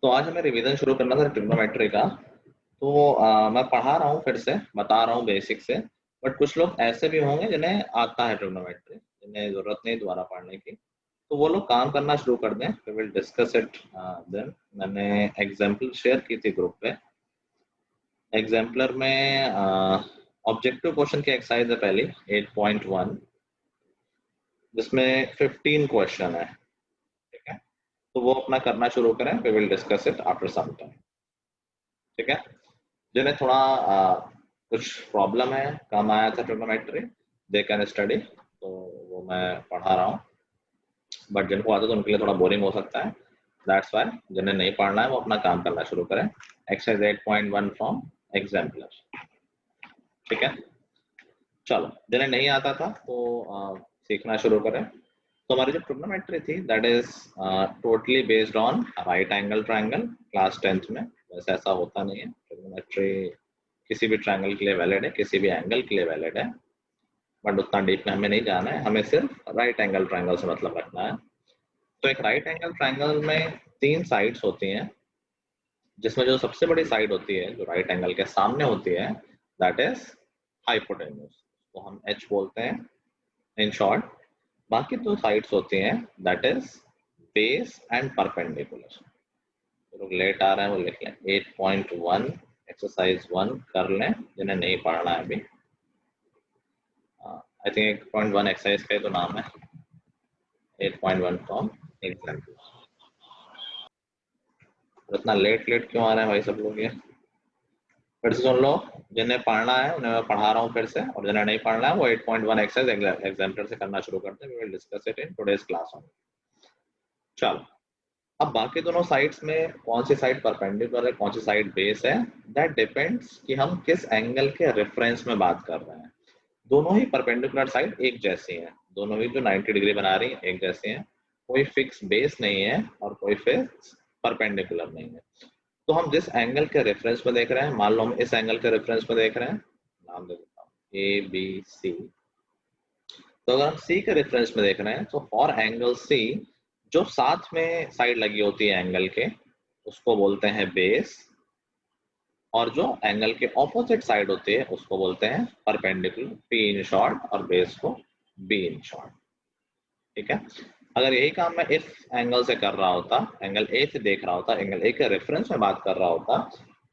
तो आज हमें रिवीजन शुरू करना था ट्रिग्नोमेट्री का। तो मैं पढ़ा रहा हूँ, फिर से बता रहा हूँ बेसिक से। बट कुछ लोग ऐसे भी होंगे जिन्हें आता है ट्रिग्नोमेट्री, जिन्हें जरूरत नहीं दोबारा पढ़ने की, तो वो लोग काम करना शुरू कर दें। We will discuss it then. मैंने एग्जाम्पल शेयर की थी ग्रुप पे। एग्जाम्पलर में ऑब्जेक्टिव क्वेश्चन की एक्सरसाइज है पहली 8.1, जिसमें 15 क्वेश्चन है। ठीक है, तो वो अपना करना शुरू करें। We will discuss it after some time. ठीक है, जिन्हें थोड़ा कुछ प्रॉब्लम है, काम आया था ट्रिग्नोमेट्री, दे कैन स्टडी, तो वो मैं पढ़ा रहा हूँ। बट जिनको आता है तो उनके लिए थोड़ा बोरिंग हो सकता है, दैट्स व्हाई। जिन्हें नहीं पढ़ना है वो अपना काम करना शुरू करें। Exercise 8.1 from exemplar. ठीक है, चलो जिन्हें नहीं आता था तो सीखना शुरू करें। तो हमारी जो ट्रिग्नोमेट्री थी that is totally based on right angle triangle. Class 10th में वैसे ऐसा होता नहीं है। ट्रिग्नोमेट्री किसी भी ट्रायंगल के लिए वैलिड है, किसी भी एंगल के लिए वैलिड है, बट उतना डीप में हमें नहीं जाना है, हमें सिर्फ राइट एंगल ट्रायंगल से मतलब रखना है। तो एक राइट एंगल ट्रायंगल में 3 साइड्स होती हैं, जिसमें जो सबसे बड़ी साइड होती है, जो राइट एंगल के सामने होती है, दैट इज हाइपोटेन्यूज, तो हम एच बोलते हैं इन शॉर्ट। बाकी 2 साइड्स होती हैं that is base and perpendicular. लोग लेट आ रहे हैं वो लिख लें। 8.1 एक्सरसाइज 1 कर लें जिन्हें नहीं पढ़ना है अभी। आई थिंक 8.1 एक्सरसाइज का ही तो नाम है, 8.1 फ्रॉम एग्जाम्पल। इतना लेट क्यों आ रहे हैं भाई सब लोग? ये फिर से सुन लो, जिन्हें पढ़ना है उन्हें मैं पढ़ा रहा हूँ फिर से, और जिन्हें नहीं पढ़ना है वो 8.1 एक्सरसाइज एग्जाम्पल से करना शुरू करते हैं। We will discuss it in today's class on. चलो, अब बाकी दोनों साइड्स में कौन सी साइड परपेंडिकुलर है, कौन सी साइड बेस है, दैट डिपेंड्स कि हम किस एंगल के रेफरेंस में बात कर रहे हैं। दोनों ही परपेंडिकुलर साइड एक जैसी हैं, दोनों ही जो 90 डिग्री बना रही हैं एक जैसी हैं। कोई फिक्स बेस नहीं है और कोई फिक्स परपेंडिकुलर नहीं है। तो हम जिस एंगल के रेफरेंस में देख रहे हैं, मान लो हम इस एंगल के रेफरेंस में देख रहे हैं, नाम दे देता हूँ ए बी सी। तो अगर हम सी के रेफरेंस में देख रहे हैं तो फॉर एंगल सी जो साथ में साइड लगी होती है एंगल के, उसको बोलते हैं बेस, और जो एंगल के ऑपोजिट साइड होती है उसको बोलते हैं परपेंडिकुलर, पी इन शॉर्ट, और बेस को बी इन शॉर्ट। ठीक है, अगर यही काम मैं इस एंगल से कर रहा होता, एंगल ए से देख रहा होता, एंगल ए के रेफरेंस में बात कर रहा होता,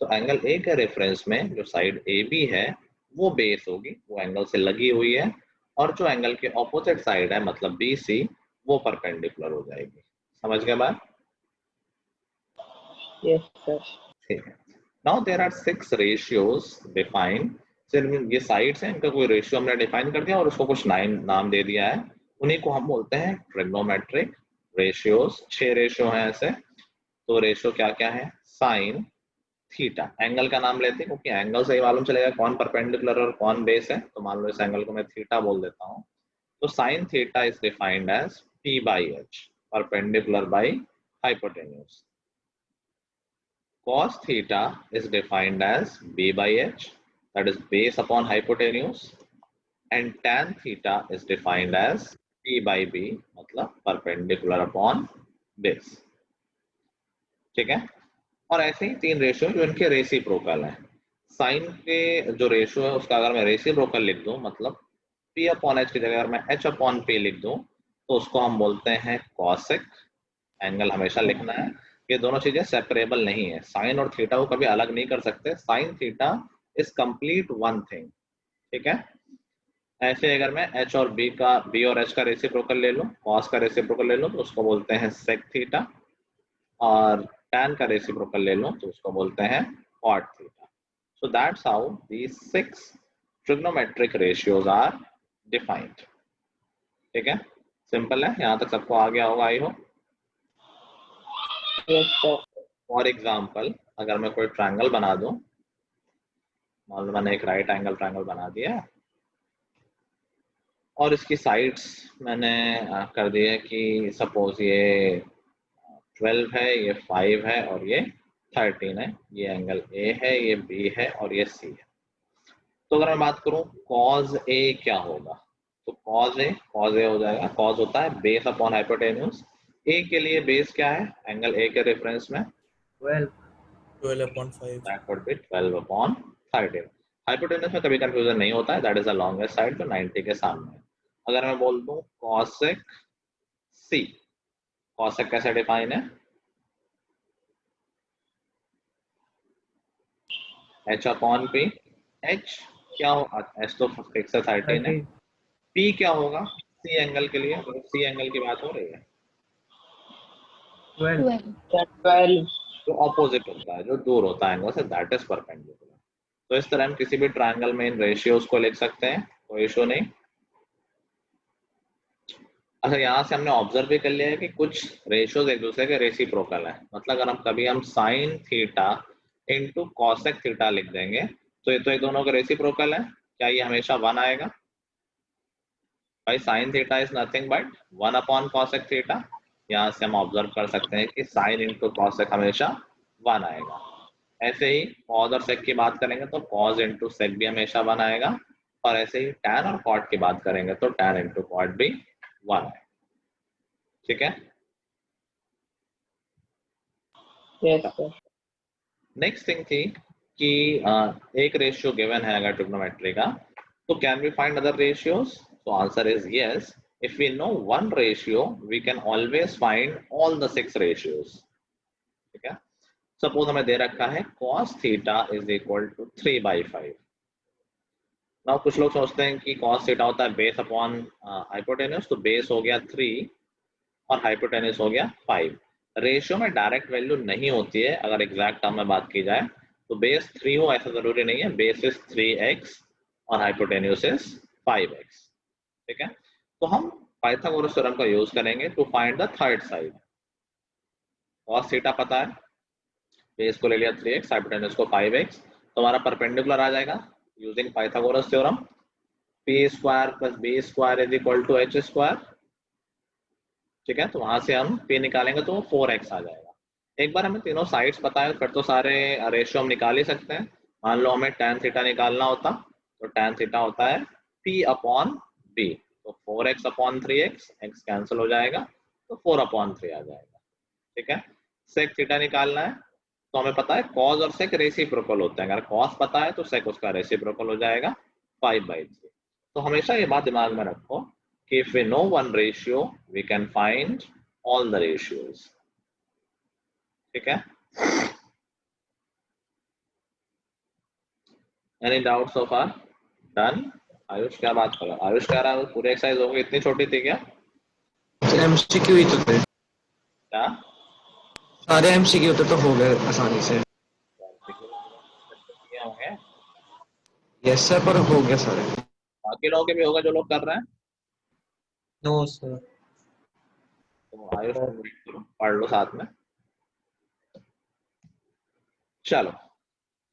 तो एंगल ए के रेफरेंस में जो साइड ए बी है वो बेस होगी, वो एंगल से लगी हुई है, और जो एंगल के ऑपोजिट साइड है मतलब बी सी, वो परपेंडिकुलर हो जाएगी। समझ गए बात? Yes sir. ठीक है, now there are 6 ratios defined. सिर्फ ये साइड्स हैं, इनका कोई रेशियो हमने डिफाइन कर दिया और उसको कुछ नाम दे दिया है, उन्हीं को हम बोलते हैं ट्रिग्नोमेट्रिक रेशियोज। 6 रेशियो हैं ऐसे। तो रेशियो क्या क्या है? साइन थीटा, एंगल का नाम लेते हैं क्योंकि एंगल से ही मालूम चलेगा कौन परपेंडिकुलर और कौन बेस है। तो मान लो इस एंगल को मैं थीटा बोल देता हूँ। तो sine theta is defined as P by H, perpendicular by hypotenuse. Cos theta is defined as b by h, that is base upon hypotenuse, and tan theta is defined as p by b, मतलब perpendicular upon base। ठीक है, और ऐसे ही 3 ratio जो इनके reciprocal हैं। Sign के जो रेशियो है उसका अगर मैं रेसिप्रोकल लिख दूं, मतलब p अपॉन h की जगह अगर मैं h अपॉन p लिख दूं, तो उसको हम बोलते हैं कॉसेक। एंगल हमेशा लिखना है, ये दोनों चीजें सेपरेबल नहीं है, साइन और थीटा को कभी अलग नहीं कर सकते। Sign theta is complete one thing. ठीक है, ऐसे अगर मैं h और b और h का रेसिप्रोकल ले लूं, cos का रेसिप्रोकल ले लूं तो उसको बोलते हैं sec थीटा, और tan का रेसिप्रोकल ले लूं तो उसको बोलते हैं cot theta. So that's how these 6 trigonometric ratios are defined. ठीक है, सिंपल है, यहाँ तक सबको आ गया होगा I hope. Yes sir. For example अगर मैं कोई ट्रायंगल बना दूं, मान लो मैंने एक राइट एंगल ट्रायंगल बना दिया और इसकी साइड्स मैंने कर दिए कि सपोज ये 12 है, ये 5 है और ये 13 है। ये एंगल ए है, ये बी है और ये सी है। तो अगर मैं बात करूं cos ए क्या होगा, तो cos ए हो जाएगा, cos होता है बेस अपॉन हाइपोटेन्यूज। ए के लिए बेस क्या है? एंगल ए के रेफरेंस में 12/5. That would be 12/13। हाइपोटेनस में कभी कंफ्यूजन नहीं होता है, that is the longest side जो 90 के सामने है। अगर मैं बोल दूं cosec c, cosec कैसे डिफाइन है? h/p। h क्या हो, h तो फिक्स है 13 है, p क्या होगा c एंगल के लिए, तो c एंगल की बात हो रही है 12. जो ऑपोजिट होता है, जो दूर होता है एंगल से, दैट इज परपेंडिकुलर। तो इस तरह हम किसी भी ट्रायंगल में इन रेशियोज को लिख सकते हैं, कोई इशू नहीं। अच्छा, यहाँ से हमने ऑब्जर्व भी कर लिया है कि कुछ रेशियोज एक दूसरे के रेसिप्रोकल है, मतलब अगर हम कभी हम sine theta into cosec theta लिख देंगे तो ये तो एक दोनों के रेसिप्रोकल है, क्या ये हमेशा 1 आएगा? भाई sign theta is nothing but 1 cosec theta. यहाँ से हम ऑब्जर्व कर सकते हैं कि साइन इंटू कॉसेक हमेशा 1 आएगा। ऐसे ही कॉज और सेक की बात करेंगे तो कॉज इंटू सेक भी हमेशा 1 आएगा, और ऐसे ही टैन और कॉट की बात करेंगे तो टैन इंटू कॉट भी 1 आएगा। ठीक है, Yes, sir. नेक्स्ट थिंग थी कि एक रेशियो गिवन है अगर ट्रिग्नोमेट्री का, तो can we find other ratios? तो answer is yes, if we know one ratio we can always find all the 6 ratios. ठीक है, सपोज हमें दे रखा है cos theta is equal to 3/5। Now कुछ लोग सोचते हैं कि cos थीटा होता है बेस अपॉन हाइपोटेन्यूज, तो बेस हो गया 3 और हाइपोटेन्यूज हो गया 5। रेशियो में डायरेक्ट वैल्यू नहीं होती है, अगर एग्जैक्ट टर्म में बात की जाए तो बेस 3 हो ऐसा जरूरी नहीं है, बेस इज 3x और हाइपोटेन्यूज इज 5x। ठीक है, तो हम पाइथागोरस थ्योरम का यूज करेंगे to find the third side. cos theta पता है, बेस को ले लिया 3x, हाइपोटेन्यूज को 5x, तो हमारा परपेंडिकुलर आ जाएगा using Pythagoras theorem, p square plus b square is equal to h square. ठीक है, तो वहां से हम p निकालेंगे तो वो 4x आ जाएगा। एक बार हमें तीनों साइड्स पता है फिर तो सारे रेशियो हम निकाल ही सकते हैं। मान लो हमें tan थीटा निकालना होता तो tan थीटा होता है p/b, तो 4x/3x, x कैंसिल हो जाएगा तो 4/3 आ जाएगा। ठीक है, sec थीटा निकालना है तो हमें पता है cos और sec रेसिप्रोकल होते हैं, अगर cos पता है तो sec उसका रेसिप्रोकल हो जाएगा 5/3। तो हमेशा ये बात दिमाग में रखो कि if we know one ratio we can find all the ratios। ठीक है, एनी डाउट सो फार? डन। आयुष क्या बात कर रहा है? आयुष कह रहा है पूरी एक्सरसाइज हो गई, इतनी छोटी थी क्या? एमसीक्यू ही तो थे, क्या सारे एमसीक्यू तो हो गए आसानी से। किए होंगे, यस सर, पर हो गया सारे। बाकी लोगों के भी होगा जो लोग कर रहे हैं। No, sir. तो आयुष को read करो, पढ़ लो साथ में। चलो,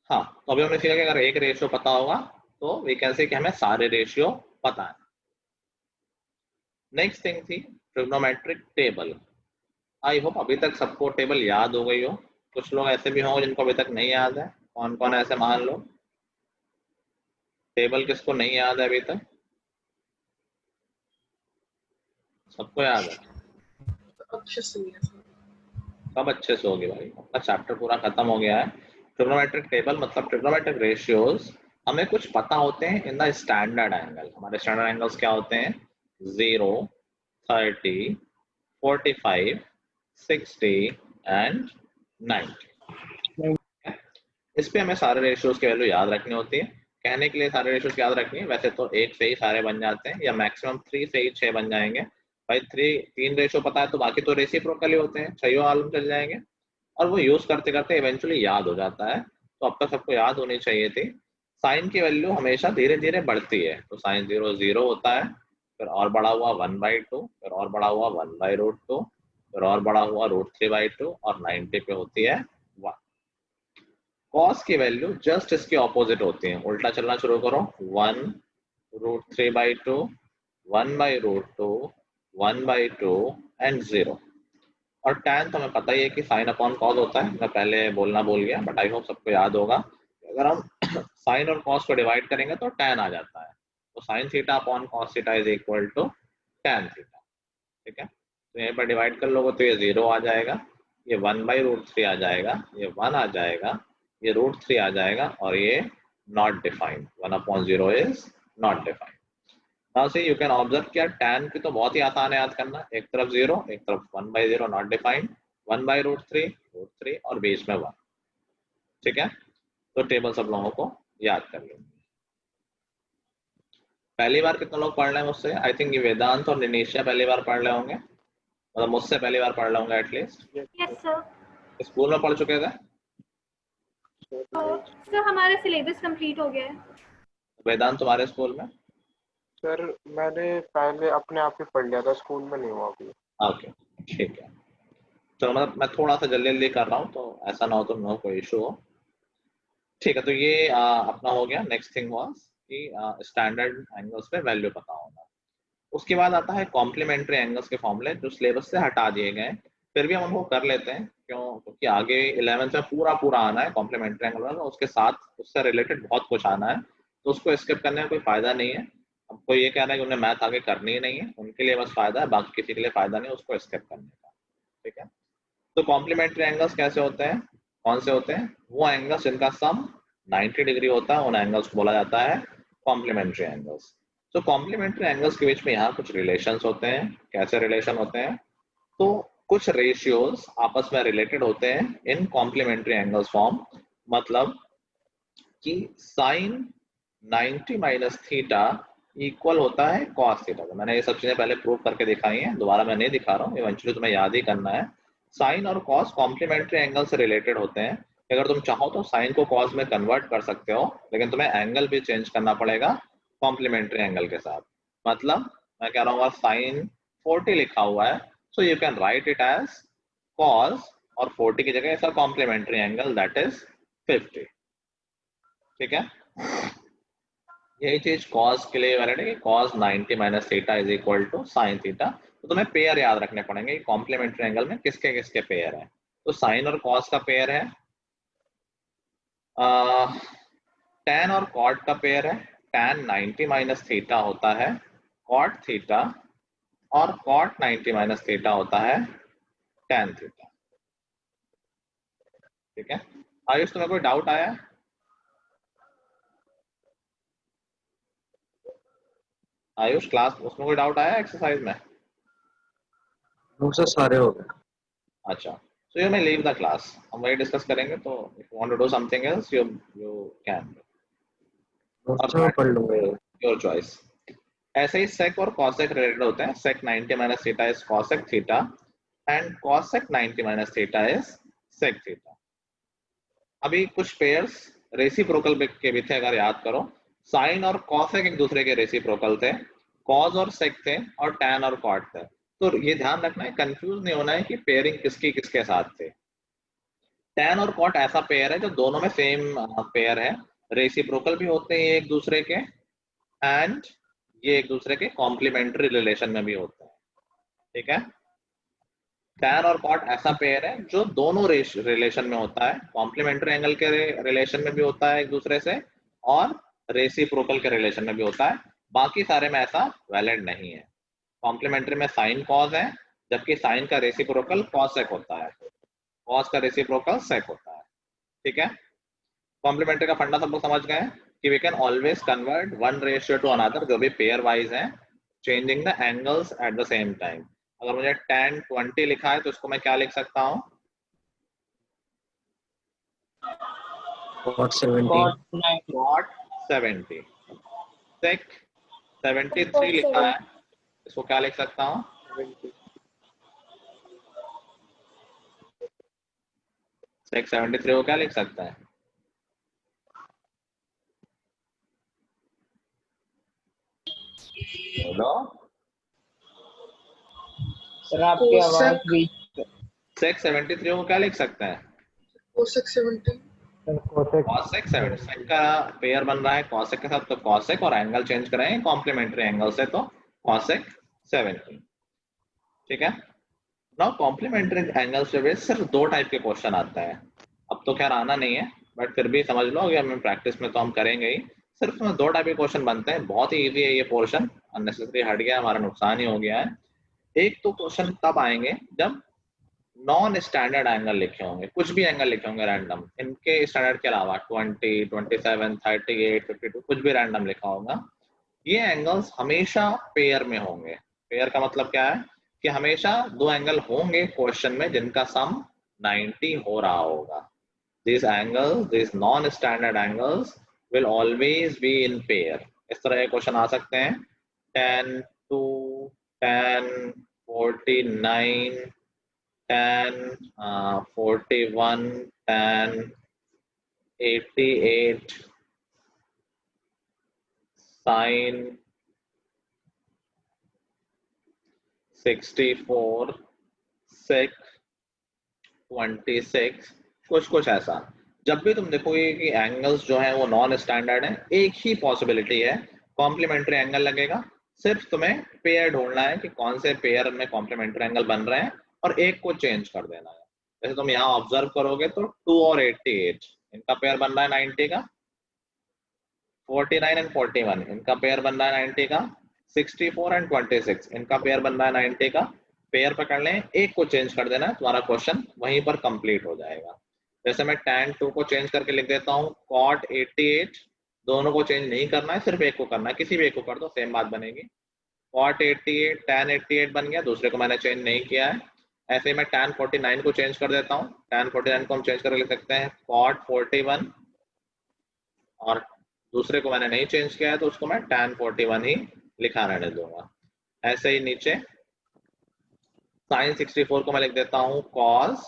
हाँ, तो अभी हमने सीखा कि अगर एक रेशियो पता होगा तो वी कैन से कि हमें सारे रेशियो पता है। नेक्स्ट थिंग थी ट्रिग्नोमेट्रिक टेबल। आई होप अभी तक सबको टेबल याद हो गई हो, कुछ लोग ऐसे भी होंगे जिनको अभी तक नहीं याद है। कौन कौन ऐसे मान लो, टेबल किसको नहीं याद है अभी तक? सबको याद है? अच्छे से सब अच्छे से होगी भाई, अपना चैप्टर पूरा खत्म हो गया है। ट्रिग्नोमेट्रिक टेबल मतलब ट्रिग्नोमेट्रिक रेशियोज हमें कुछ पता होते हैं इन द स्टैंडर्ड एंगल। हमारे स्टैंडर्ड एंगल्स क्या होते हैं? 0, 30, 45, 60 एंड 90। इस पे हमें सारे रेशियोज की वैल्यू याद रखनी होती है। कहने के लिए सारे रेशियोज याद रखनी है, वैसे तो एक से ही सारे बन जाते हैं या मैक्सिमम 3 से ही 6 बन जाएंगे। भाई 3 रेशियो पता है तो बाकी तो रेसिप्रोकल ही होते हैं, 6 मालूम चल जाएंगे और वो यूज करते करते इवेंचुअली याद हो जाता है। तो अब तक सबको याद होनी चाहिए थी। साइन की वैल्यू हमेशा धीरे धीरे बढ़ती है, तो साइन 0 0 होता है, फिर और बड़ा हुआ 1/2, फिर और बड़ा हुआ 1/√2, फिर और बड़ा हुआ √3/2 और 90 पे होती है 1। cos की वैल्यू जस्ट इसके ऑपोजिट होती है, उल्टा चलना शुरू करो, 1 √3/2, 1/√2, 1/2 एंड 0। और tan तो हमें पता ही है कि sin अपॉन cos होता है, मैं पहले बोलना भूल गया बट आई होप सबको याद होगा। अगर हम sin और cos को डिवाइड करेंगे तो tan आ जाता है, तो sin theta upon cos theta is equal to tan theta. ठीक है, तो यहीं पर डिवाइड कर लोगे तो ये 0 आ जाएगा, ये 1/√3 आ जाएगा, ये 1 आ जाएगा, ये √3 आ जाएगा और ये not defined, 1/0 is not defined. Now see you can observe कि tan की तो बहुत ही आसान है याद करना, एक तरफ 0 एक तरफ 1/0 नॉट डिफाइंड, 1/√3 और बीच में 1। ठीक है, तो टेबल सब लोगों को याद कर लेंगे। पहली बार कितने लोग पढ़ रहे हैं मुझसे? आई थिंक ये वेदांत और निनिशिया पहली बार पढ़ रहे होंगे, मतलब मुझसे पहली बार पढ़ रहे होंगे एटलीस्ट। Yes sir. स्कूल में पढ़ चुके थे? सर हमारा सिलेबस कंप्लीट हो गया है। वेदांत तुम्हारे स्कूल में? सर मैंने पहले अपने आप ही पढ़ लिया था, स्कूल में नहीं हुआ अभी। ओके ठीक है, चलो मतलब मैं थोड़ा सा जल्दी जल्दी कर रहा हूँ तो ऐसा ना हो तो नो कोई इशू हो। ठीक है, तो ये अपना हो गया। नेक्स्ट थिंग वाज कि स्टैंडर्ड एंगल्स पे वैल्यू पता होना। उसके बाद आता है कॉम्प्लीमेंट्री एंगल्स के फॉर्मूले जो सिलेबस से हटा दिए गए, फिर भी हम उनको कर लेते हैं क्यों, क्योंकि आगे 11th में पूरा आना है कॉम्प्लीमेंट्री एंगल, उसके साथ उससे रिलेटेड बहुत कुछ आना है, तो उसको स्किप करने में कोई फायदा नहीं है। अब कोई ये कह रहा है कि उन्हें मैथ आगे करनी ही नहीं है, उनके लिए बस फायदा है, बाकी किसी के लिए फायदा नहीं उसको स्किप करने का। ठीक है, तो कॉम्प्लीमेंट्री एंगल्स कैसे होते हैं, कौन से होते हैं? वो एंगल्स जिनका सम 90 डिग्री होता है, उन एंगल्स को बोला जाता है कॉम्प्लीमेंट्री एंगल्स। तो कॉम्प्लीमेंट्री एंगल्स के बीच में यहाँ कुछ रिलेशंस होते हैं। कैसे रिलेशन होते हैं? तो कुछ रेशियोज आपस में रिलेटेड होते हैं इन कॉम्प्लीमेंट्री एंगल्स फॉर्म। मतलब कि साइन 90 माइनस थीटा इक्वल होता है कॉस थीटा। तो मैंने ये सब चीजें पहले प्रूव करके दिखाई हैं, दोबारा मैं नहीं दिखा रहा हूँ, इवेंचुअली तुम्हें याद ही करना है। साइन और कॉस कॉम्प्लीमेंट्री एंगल से रिलेटेड होते हैं। अगर तुम चाहो तो साइन को कॉस में कन्वर्ट कर सकते हो, लेकिन तुम्हें एंगल भी चेंज करना पड़ेगा कॉम्प्लीमेंट्री एंगल के साथ। मतलब मैं कह रहा हूँ साइन 40 लिखा हुआ है, so you can write it as cos और 40 की जगह इसका कॉम्प्लीमेंट्री एंगल दैट इज 50। ठीक है, यही चीज कॉस के लिए वैलिड है कि cos 90 minus theta is equal to sine theta. तो तुम्हें पेयर याद रखने पड़ेंगे कॉम्प्लीमेंट्री एंगल में किसके किसके पेयर है। तो साइन और कॉस का पेयर है, tan और कॉट का पेयर है। tan 90 माइनस थीटा होता है कॉट थीटा और कॉट 90 माइनस थीटा होता है tan थीटा। ठीक है, आयुष तुम्हें कोई डाउट आया? आयुष क्लास उसमें कोई डाउट आया एक्सरसाइज में? वो सब सारे हो गए। अच्छा, so you may leave the class, हम वही डिस्कस करेंगे। तो if you want to do something else you can, मैं पढ़ लूंगा ये। your choice। ऐसे ही sec और cosec रिलेटेड होते हैं। sec 90 minus theta is cosec theta and cosec 90 minus theta is sec theta। अभी कुछ पेयर्स रेसिप्रोकल के भी थे, अगर याद करो। साइन और cosec एक दूसरे के रेसिप्रोकल थे, cos और sec थे और tan और cot थे। तो ये ध्यान रखना है, कंफ्यूज नहीं होना है कि पेयरिंग किसकी किसके साथ थे। tan और cot ऐसा पेयर है जो दोनों में सेम पेयर है, रेसिप्रोकल भी होते हैं एक दूसरे के, एंड ये एक दूसरे के कॉम्प्लीमेंट्री रिलेशन में भी होते हैं। ठीक है, tan और cot ऐसा पेयर है जो दोनों रिलेशन में होता है, कॉम्प्लीमेंट्री एंगल के रिलेशन में भी होता है एक दूसरे से और रेसिप्रोकल के रिलेशन में भी होता है। बाकी सारे में ऐसा वैलिड नहीं है। कॉम्प्लीमेंट्री में साइन कॉस है, जबकि साइन का रेसिप्रोकल कॉसेक होता है, कॉस का रेसिप्रोकल सेक होता है। ठीक है, कॉम्प्लीमेंट्री का फंडा सब लोग समझ गए कि we can always convert one ratio to another, जो भी पेयर वाइज है, changing the angles at the same time. अगर मुझे tan 20 लिखा है तो इसको मैं क्या लिख सकता हूँ? cot 70 Cot 90. cot 70। sec 73 लिखा है, इसको क्या लिख सकता हूँ? sec 73 को क्या लिख सकता है? बोलो। सर आपकी आवाज भी sec 73 को क्या लिख सकते हैं? cosec 70 cosec 70। sec का पेयर बन रहा है cosec के साथ, तो cosec और एंगल चेंज कराएंगे कॉम्प्लीमेंट्री एंगल से, तो cosec 70। ठीक है, नाउ कॉम्प्लीमेंट्री एंगल से सिर्फ दो टाइप के क्वेश्चन आता है। अब तो खैर आना नहीं है, बट फिर भी समझ लो, अगर हमें प्रैक्टिस में तो हम करेंगे ही। सिर्फ में दो टाइप के क्वेश्चन बनते हैं, बहुत ही इजी है ये पोर्शन, अननेसेसरी हट गया, हमारा नुकसान ही हो गया है। एक तो क्वेश्चन तब आएंगे जब नॉन स्टैंडर्ड एंगल लिखे होंगे, कुछ भी एंगल लिखे होंगे रैंडम, इनके स्टैंडर्ड के अलावा 20, 27, 38, 52 कुछ भी रैंडम लिखा होगा, ये एंगल्स हमेशा पेयर में होंगे। पेयर का मतलब क्या है कि हमेशा दो एंगल होंगे क्वेश्चन में जिनका सम 90 हो रहा होगा। These angles, these non-standard angles will always be in pair. इस तरह के क्वेश्चन आ सकते हैं 10, 2, 10, 49, 10, 41, 10, 88, sin 64, sec 26, कुछ ऐसा। जब भी तुम देखोगे कि एंगल्स जो है वो नॉन स्टैंडर्ड है, एक ही पॉसिबिलिटी है, कॉम्प्लीमेंट्री एंगल लगेगा। सिर्फ तुम्हें पेयर ढूंढना है कि कौन से पेयर में कॉम्प्लीमेंट्री एंगल बन रहे हैं और एक को चेंज कर देना है। जैसे तुम यहाँ ऑब्जर्व करोगे तो 2 और 88 इनका पेयर बन रहा है 90 का, 49 एंड 41 इनका पेयर बन रहा है 90 का, 64 एंड 26 इनका पेयर बन रहा है 90 का। पेयर पकड़ लें, एक को चेंज कर देना है, तुम्हारा क्वेश्चन वहीं पर कंप्लीट हो जाएगा। जैसे मैं tan 2 को चेंज करके लिख देता हूँ cot 88, दोनों को चेंज नहीं करना है, सिर्फ एक को करना है, किसी भी एक को कर दो सेम बात बनेगी। cot 88 tan 88 बन गया, दूसरे को मैंने चेंज नहीं किया है। ऐसे ही मैं tan 49 को चेंज कर देता हूँ, tan 49 को हम चेंज करके लिख सकते हैं cot 41, और दूसरे को मैंने नहीं चेंज किया है तो उसको मैं tan 41 ही लिखा रहने दूंगा। ऐसे ही नीचे sin 64 को मैं लिख देता हूँ cos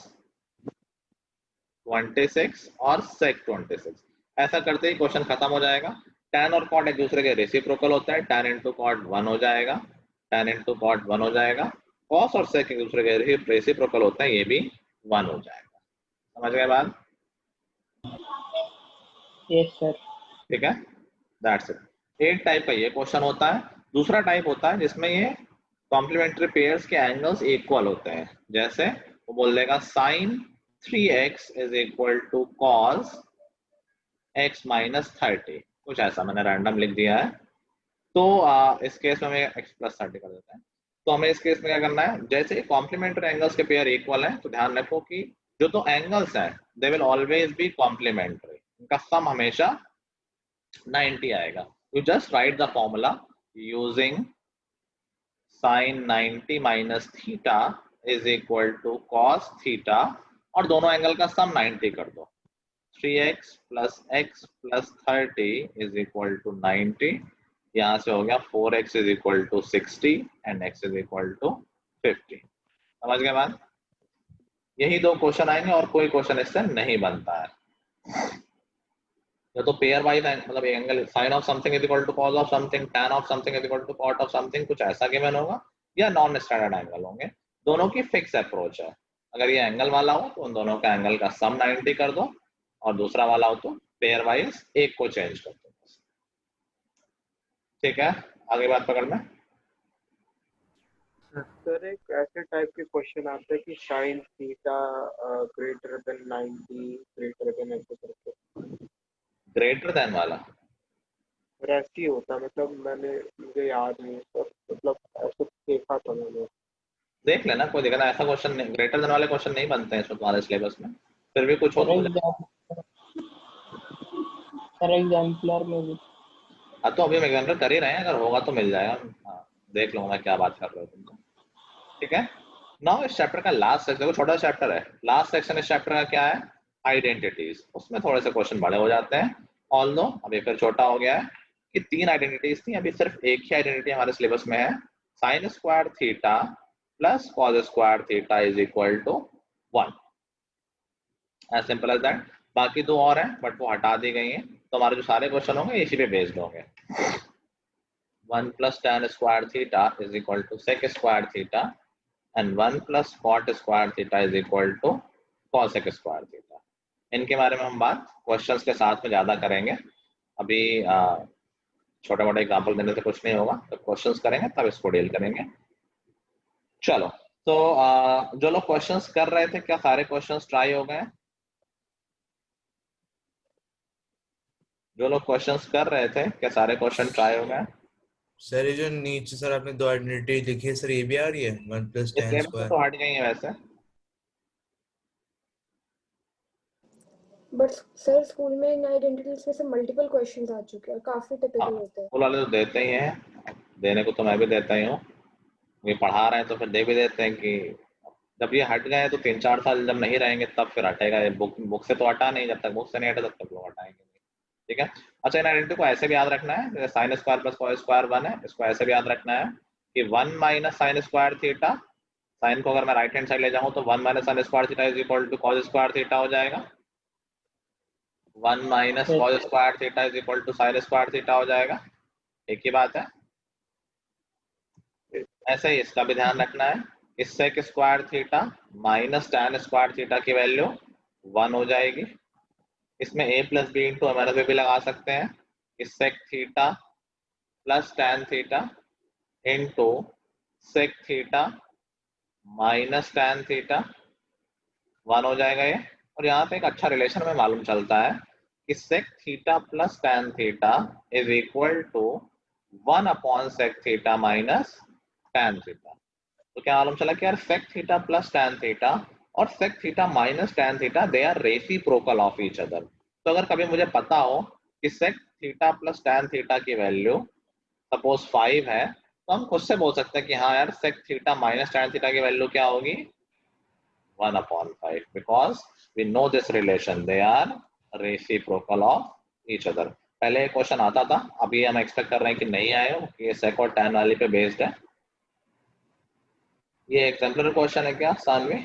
26 और sec 26। ऐसा करते ही क्वेश्चन खत्म हो जाएगा। tan और cot एक दूसरे के रेसिप्रोकल होता है, tan into cot 1 हो जाएगा, tan into cot 1 हो जाएगा। cos और sec एक दूसरे के रेसिप्रोकल होता है, ये भी 1 हो जाएगा। समझ गए बात? Yes sir. ठीक है, दैट्स इट। एक टाइप का ये क्वेश्चन होता है। दूसरा टाइप होता है जिसमें ये कॉम्प्लीमेंट्री पेयर्स के एंगल्स इक्वल होते हैं। जैसे वो बोल देगा sin 3x is equal to cos x minus 30, कुछ ऐसा मैंने रैंडम लिख दिया है। तो इस केस में हमें x plus 30 कर देते हैं। तो हमें इस केस में क्या करना है, जैसे कॉम्प्लीमेंट्री एंगल्स के पेयर इक्वल हैं तो ध्यान रखो कि जो दो एंगल्स हैं they will always be complementary, इनका सम हमेशा 90 आएगा। You just write the formula using sin 90 minus theta is equal to cos theta, और दोनों एंगल का सम 90 कर दो। 3x plus x plus 30 is equal to 90। यहाँ से हो गया 4x is equal to 60 and x is equal to 50। समझ गए बात? यही दो क्वेश्चन आएंगे और कोई क्वेश्चन इससे नहीं बनता है। या तो पेयर वाइज मतलब angle sine of something is equal to cos of something, tan of something is equal to cot of something, कुछ ऐसा गिवन होगा, या नॉन स्टैंडर्ड एंगल होंगे। दोनों की फिक्स अप्रोच है। अगर ये एंगल वाला हो तो उन दोनों का एंगल का सम 90 कर दो, और दूसरा वाला हो तो पेयर वाइज एक को चेंज कर दो। ठीक है, आगे बात पकड़ना। सर एक ऐसे टाइप के क्वेश्चन आते हैं कि sine theta greater than 90 greater than ऐसे करके, ग्रेटर देन वाला और ऐसे ही होता है, मतलब मुझे याद नहीं है सर, मतलब ऐसे देखा था मैंने। देख लेना, कोई दिक्कत नहीं, ऐसा क्वेश्चन नहीं, ग्रेटर देन वाले क्वेश्चन नहीं बनते हैं तुम्हारे सिलेबस में। फिर भी कुछ हो तो सर एग्जाम्पलर में भी। हाँ, तो अभी हम एग्जाम्पल कर ही रहे हैं, अगर होगा तो मिल जाएगा। हाँ, देख लूंगा मैं क्या बात कर रहे हो तुमको। ठीक है, नाउ इस चैप्टर का लास्ट सेक्शन, देखो छोटा चैप्टर है, लास्ट सेक्शन इस चैप्टर का क्या है, आइडेंटिटीज। उसमें थोड़े से क्वेश्चन बड़े हो जाते हैं, ऑल्दो अभी फिर छोटा हो गया है कि 3 आइडेंटिटीज थी, अभी सिर्फ एक ही आइडेंटिटी हमारे सिलेबस में है, sine square theta plus cos square theta is equal to 1। As simple as that. बाकी 2 और हैं बट वो हटा दी गई हैं, तो हमारे जो सारे क्वेश्चन होंगे इसी पे बेस्ड होंगे। 1 plus tan square theta is equal to sec square theta and 1 plus cot square theta is equal to cosec square theta। इनके बारे में हम बात क्वेश्चंस के साथ में ज्यादा करेंगे। अभी छोटे मोटे एग्जांपल देने से कुछ नहीं होगा, तो क्वेश्चंस करेंगे तब इसको डील करेंगे। चलो, तो जो लोग क्वेश्चंस कर रहे थे, क्या सारे क्वेश्चंस ट्राई हो गए? जो लोग क्वेश्चंस कर रहे थे, क्या सारे क्वेश्चन ट्राई हो गए? सर ये जो नीचे सर आपने 2 आइडेंटिटी लिखी है सर, ये भी आ रही है 1 plus tan सिलेबस square? तो हट गई है वैसे। बट सर स्कूल में इन आइडेंटिटीज में से मल्टीपल क्वेश्चंस आ चुके हैं, काफी टिपिकल होते हैं। स्कूल वाले तो देते ही हैं, देने को तो मैं भी देता ही हूँ, ये पढ़ा रहे हैं तो फिर दे भी देते हैं कि जब ये हट गए तो 3-4 साल जब नहीं रहेंगे तब फिर हटेगा। ये बुक से तो हटा नहीं, जब तक बुक से नहीं हटे तब तक लोग हटाएंगे नहीं। ठीक है। अच्छा, इन आइडेंटिटी को ऐसे भी याद रखना है, जैसे sine square plus cos square 1 है, इसको ऐसे भी याद रखना है कि 1 minus sine square theta, sine को अगर मैं राइट हैंड साइड ले जाऊँ तो 1 minus sine square theta is equal to cos square theta हो जाएगा। 1 minus Yes. Cos square theta is equal to sine square theta हो जाएगा। एक ही बात है। ऐसे ही इसका भी ध्यान रखना है कि sec square theta minus tan square theta की वैल्यू 1 हो जाएगी। इसमें a plus B into M भी लगा सकते हैं कि sec theta plus tan theta into sec theta minus tan theta 1 हो जाएगा ये। और यहाँ पे एक अच्छा रिलेशन में मालूम चलता है कि sec theta plus tan theta is equal to 1 upon sec theta minus tan theta. तो क्या मालूम चला कि यार sec theta plus tan theta और sec theta minus tan theta they are reciprocal of each other. तो अगर कभी मुझे पता हो कि sec theta plus tan theta की वैल्यू सपोज 5 है, तो हम खुद से बोल सकते हैं कि हाँ यार sec theta minus tan theta की वैल्यू क्या होगी 1 upon 5, because we know this relation, they are reciprocal of each other। पहले एक क्वेश्चन आता था, अभी हम एक्सपेक्ट कर रहे हैं कि नहीं आए हो, ये सेक और टैन वाली पे बेस्ड है। ये एग्जाम्पलर क्वेश्चन है क्या सानवी?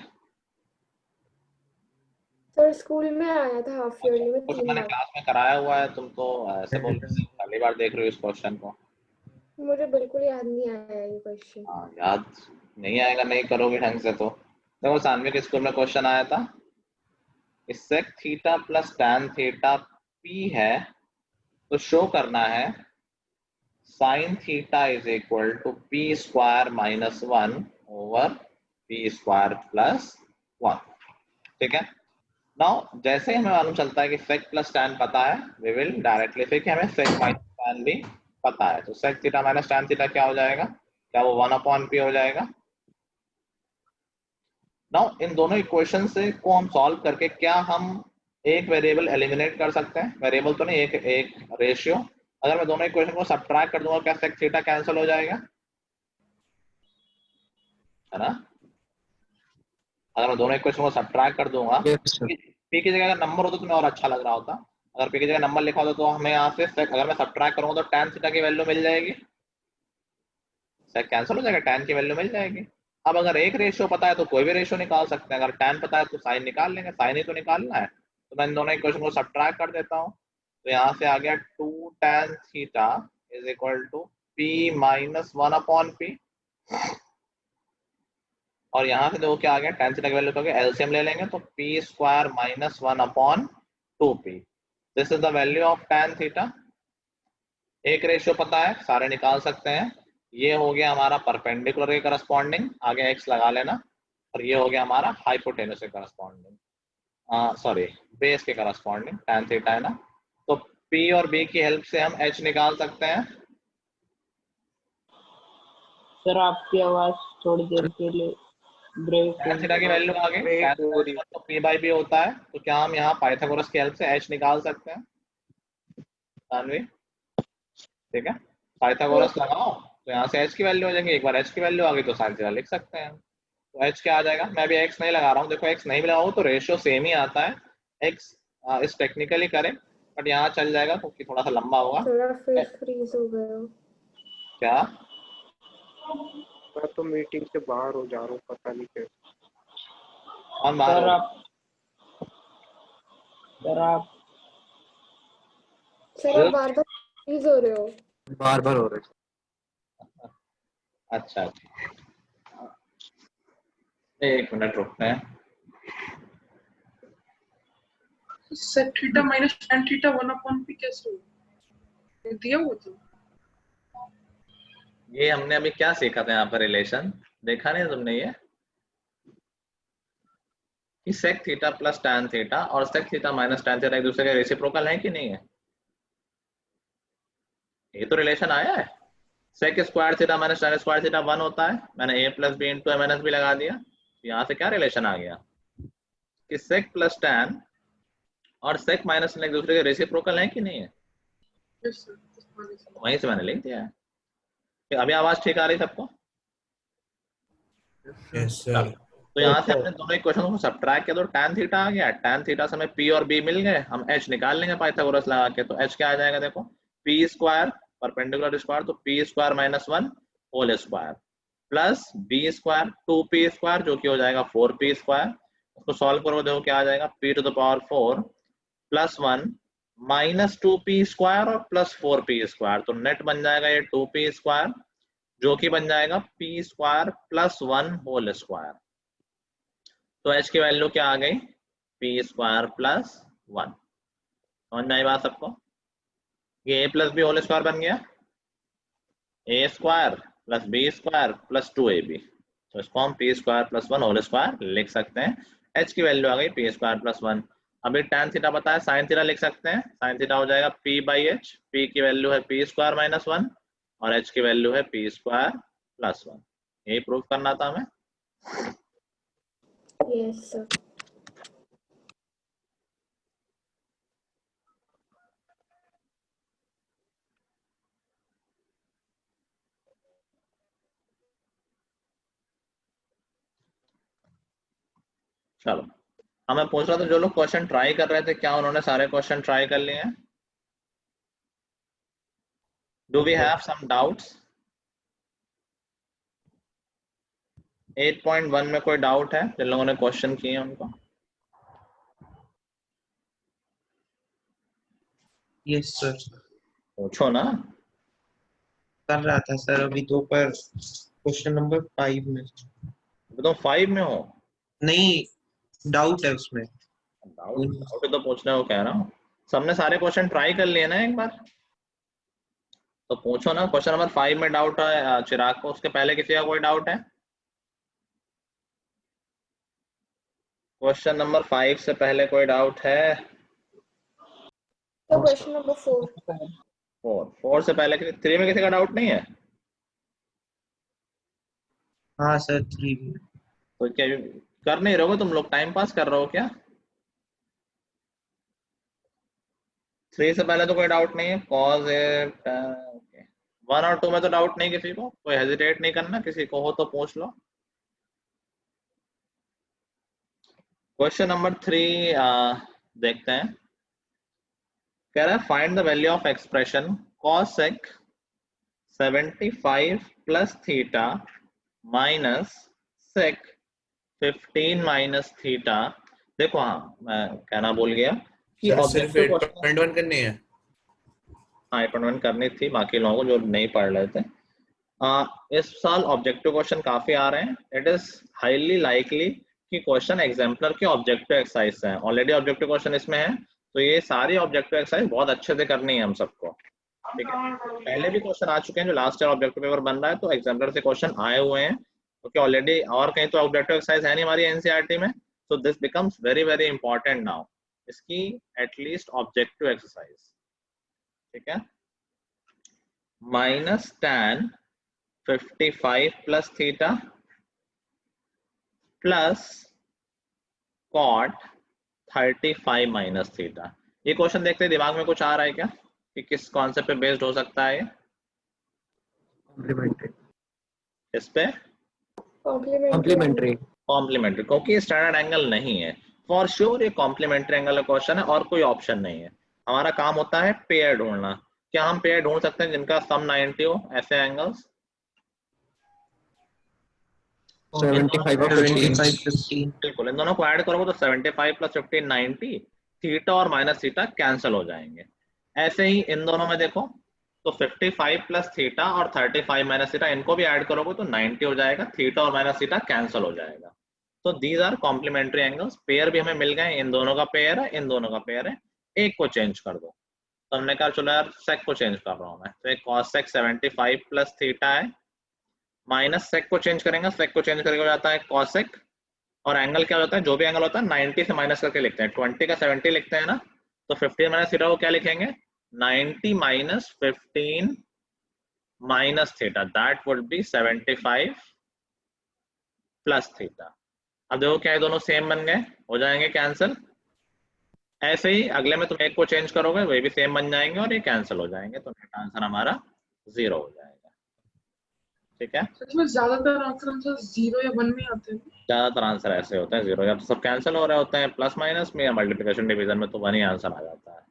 सर स्कूल में आया था हाफ ईयरली में कुछ 3 मैंने बार। क्लास में कराया हुआ है, तुम तो ऐसे बोल रहे हो पहली बार देख रहे हो इस क्वेश्चन को। मुझे बिल्कुल याद नहीं आया ये क्वेश्चन। हाँ, याद नहीं आएगा, नहीं करोगे ढंग से तो। देखो सानवी के स्कूल में क्वेश्चन आया था, sec theta plus tan theta P है, तो शो करना है sine theta is equal to P square minus 1 over P square plus 1। ठीक है। नाउ जैसे ही हमें मालूम चलता है कि सेक प्लस टैन पता है, वी विल डायरेक्टली से कि हमें सेक माइनस टैन भी पता है, तो sec theta minus tan theta क्या हो जाएगा, क्या वो 1 अपॉन पी हो जाएगा। नाउ इन दोनों इक्वेशन से को हम सॉल्व करके क्या हम एक वेरिएबल एलिमिनेट कर सकते हैं, वेरिएबल तो नहीं, एक रेशियो। अगर मैं दोनों इक्वेशन को सब्ट्रैक्ट कर दूंगा क्या सेक थीटा कैंसिल हो जाएगा, है ना? अगर मैं दोनों इक्वेशन को सब्ट्रैक्ट कर दूंगा, पी की जगह अगर नंबर होता तो मैं और अच्छा लग रहा होता। अगर पी की जगह नंबर लिखा होता तो हमें यहाँ से अगर मैं सब्ट्रैक्ट करूंगा तो टैन थीटा की वैल्यू मिल जाएगी, सेक कैंसिल हो जाएगा, टैन की वैल्यू मिल जाएगी। अब अगर एक रेशियो पता है तो कोई भी रेशियो निकाल सकते हैं, अगर टैन पता है तो साइन निकाल लेंगे, साइन ही तो निकालना है। तो मैं इन दोनों इक्वेशन को सब्ट्रैक्ट कर देता हूँ, तो यहाँ से आ गया 2 tan theta is equal to p minus 1 upon P, और यहाँ से देखो क्या आ गया, tan थीटा की वैल्यू तो एलसीएम ले लेंगे तो p square minus 1 upon 2p। This is the value of tan theta. एक रेशियो पता है, सारे निकाल सकते हैं। ये हो गया हमारा परपेंडिकुलर के करस्पॉन्डिंग, आगे x लगा लेना, और ये हो गया हमारा हाइपोटेनस के करस्पॉन्डिंग, सॉरी बेस के करस्पॉन्डिंग tan थीटा है ना। तो p और b की हेल्प से हम h निकाल सकते हैं। सर आपकी आवाज थोड़ी देर के लिए ब्रेक tan थीटा की वैल्यू आ गई, tan तो p बाई b होता है, तो क्या हम यहाँ पाइथागोरस की हेल्प से h निकाल सकते हैं सानवी? ठीक है, पाइथागोरस लगाओ तो यहाँ से h की वैल्यू हो जाएगी, एक बार h की वैल्यू आ गई तो साइन थीटा लिख सकते हैं। तो h क्या आ जाएगा, मैं अभी x नहीं लगा रहा हूँ, देखो x नहीं भी लगाओ तो रेशियो सेम ही आता है, x इस टेक्निकली करें बट यहाँ चल जाएगा क्योंकि थोड़ा सा लंबा होगा। थोड़ा फेस फ्रीज हो गया। क्या मैं तो मीटिंग से बाहर हो जा रहा हूँ, पता नहीं कैसे। कौन बाहर सर हो? आप सर आप बार बार फ्रीज हो रहे हो। बार बार हो रहा है। अच्छा, एक मिनट रुकते हैं। Sec theta minus tan theta 1 upon P कैसे हो दिया हुआ था? ये हमने अभी क्या सीखा था यहाँ पर, रिलेशन देखा नहीं तुमने ये, कि sec theta plus tan theta और sec theta minus tan theta एक दूसरे के रेसिप्रोकल है कि नहीं है? ये तो रिलेशन आया है। Sec square theta minus tan square theta 1 होता है, मैंने a plus B into M भी लगा दिया, यहाँ से क्या रिलेशन आ गया कि सेक प्लस टैन और sec माइनस एक दूसरे के रेसिप्रोकल है कि नहीं है? Yes, sir. This one is वहीं से मैंने लिख दिया है। अभी आवाज ठीक आ रही सबको? Yes, sir. तो यहाँ से हमने दोनों इक्वेशन को सब्ट्रैक्ट किया तो tan थीटा आ गया। tan थीटा से हमें p और b मिल गए, हम h निकाल लेंगे पाइथागोरस लगा के। तो h क्या आ जाएगा देखो, p स्क्वायर परपेंडिकुलर स्क्वायर, तो p square minus 1 whole square plus b square 2p square जो कि हो जाएगा 4p स्क्वायर। उसको सॉल्व करो, देखो क्या आ जाएगा, p to the power 4 plus 1 minus 2p square और प्लस 4p स्क्वायर। तो नेट बन जाएगा ये 2p स्क्वायर जो कि बन जाएगा p square plus 1 whole square. तो h की वैल्यू क्या आ गई, p स्क्वायर प्लस 1। समझ में आई बात सबको? ये a plus B whole square बन गया, a square plus b square plus 2ab। तो इसको हम p square plus 1 whole square लिख सकते हैं। h की वैल्यू आ गई p स्क्वायर प्लस 1। अभी tan थीटा पता है, sin थीटा लिख सकते हैं। sin थीटा हो जाएगा p बाई h, p की वैल्यू है p स्क्वायर माइनस 1 और h की वैल्यू है p स्क्वायर प्लस 1। यही प्रूव करना था हमें। Yes, sir. चलो, हमें पूछ रहा था जो लोग क्वेश्चन ट्राई कर रहे थे क्या उन्होंने सारे क्वेश्चन ट्राई कर लिए हैं? Do we have some doubts? 8.1 में कोई डाउट है जिन लोगों ने क्वेश्चन किए हैं उनको? यस सर, पूछो ना। कर रहा था सर अभी दोपहर क्वेश्चन नंबर 5 में। तो 5 में हो? नहीं, डाउट है उसमें। डाउट तो पूछने को कह रहा हूँ। सबने सारे क्वेश्चन ट्राई कर लिए ना एक बार? तो पूछो ना। क्वेश्चन नंबर 5 में डाउट है चिराग को, उसके पहले किसी का कोई डाउट है? क्वेश्चन नंबर 5 से पहले कोई डाउट है? So question number 4. 4 से पहले 3 में किसी का डाउट नहीं है? हाँ सर 3 में। तो क्या कर नहीं रहोगे तुम लोग, टाइम पास कर रहे हो क्या? 3 से पहले तो कोई डाउट नहीं है। कॉज इट 1 और 2 में तो डाउट नहीं किसी को, कोई हेजिटेट नहीं करना, किसी को हो तो पूछ लो। क्वेश्चन नंबर 3 देखते हैं। कह रहा है find the value of expression cosec 75 plus theta minus sec 15 minus theta. देखो, हाँ मैं कहना भूल गया कि सर सिर्फ ऑब्जेक्टिव क्वेश्चन 8.1 करनी है। हाँ 8.1 करनी थी बाकी लोगों को जो नहीं पढ़ रहे थे। इस साल ऑब्जेक्टिव क्वेश्चन काफी आ रहे हैं। इट इज हाईली लाइकली कि क्वेश्चन एग्जाम्पलर के ऑब्जेक्टिव एक्सरसाइज से हैं। ऑलरेडी ऑब्जेक्टिव क्वेश्चन इसमें है, तो ये सारी ऑब्जेक्टिव एक्सरसाइज बहुत अच्छे से करनी है हम सबको, ठीक है? पहले भी क्वेश्चन आ चुके हैं जो लास्ट ईयर ऑब्जेक्टिव पेपर बन रहा है, तो एग्जाम्पलर से क्वेश्चन आए हुए हैं क्योंकि ऑलरेडी और कहीं तो ऑब्जेक्टिव एक्सरसाइज है नहीं हमारी एनसीईआरटी में। So this becomes very very important now, इसकी एटलीस्ट ऑब्जेक्टिव एक्सरसाइज, ठीक है? Minus tan 55 plus theta plus cot 35 minus theta. ये क्वेश्चन देखते हैं दिमाग में कुछ आ रहा है क्या कि किस कॉन्सेप्ट पे बेस्ड हो सकता है? ये कॉम्प्लीमेंट्री। इस पे कॉम्प्लीमेंट्री कॉम्प्लीमेंट्री, क्योंकि स्टैंडर्ड एंगल नहीं है। फॉर श्योर ये कॉम्प्लीमेंट्री एंगल का क्वेश्चन है और कोई ऑप्शन नहीं है। हमारा काम होता है पेयर ढूंढना। क्या हम पेयर ढूंढ सकते हैं जिनका सम 90 हो, ऐसे एंगल्स? 75 और 15। 15। बिल्कुल, इन दोनों को ऐड करोगे तो 75 प्लस 15 90, थीटा और माइनस थीटा कैंसिल हो जाएंगे। ऐसे ही इन दोनों में देखो तो 55 प्लस थीटा और 35 माइनस थीटा, इनको भी ऐड करोगे तो 90 हो जाएगा, थीटा और माइनस थीटा कैंसिल हो जाएगा। तो these are complementary angles. Pair भी हमें मिल गए, इन दोनों का पेयर है, इन दोनों का पेयर है, एक को चेंज कर दो। तो हमने कहा चलो यार सेक को चेंज कर रहा हूं मैं, तो एक cos sec 75 प्लस थीटा है, माइनस सेक को चेंज करेंगे, सेक को चेंज करके हो जाता है cos sec, और एंगल क्या होता है, जो भी एंगल होता है 90 से माइनस करके लिखते हैं। 20 का 70 लिखते हैं ना, तो 15 माइनस थीटा को क्या लिखेंगे, 90 minus 15 minus theta, that would be 75 plus theta. अब देखो क्या है, दोनों सेम बन गए, हो जाएंगे कैंसिल। ऐसे ही अगले में तुम एक को चेंज करोगे वे भी सेम बन जाएंगे और ये कैंसिल हो जाएंगे, तो नेट आंसर हमारा 0 हो जाएगा। ठीक है, सच में ज्यादातर आंसर 0 या 1 में आते हैं। ज्यादातर आंसर ऐसे होते हैं 0, या तो सब कैंसिल हो रहे होते हैं प्लस माइनस में, या मल्टीप्लिकेशन डिवीजन में तो 1 ही आंसर आ जाता है।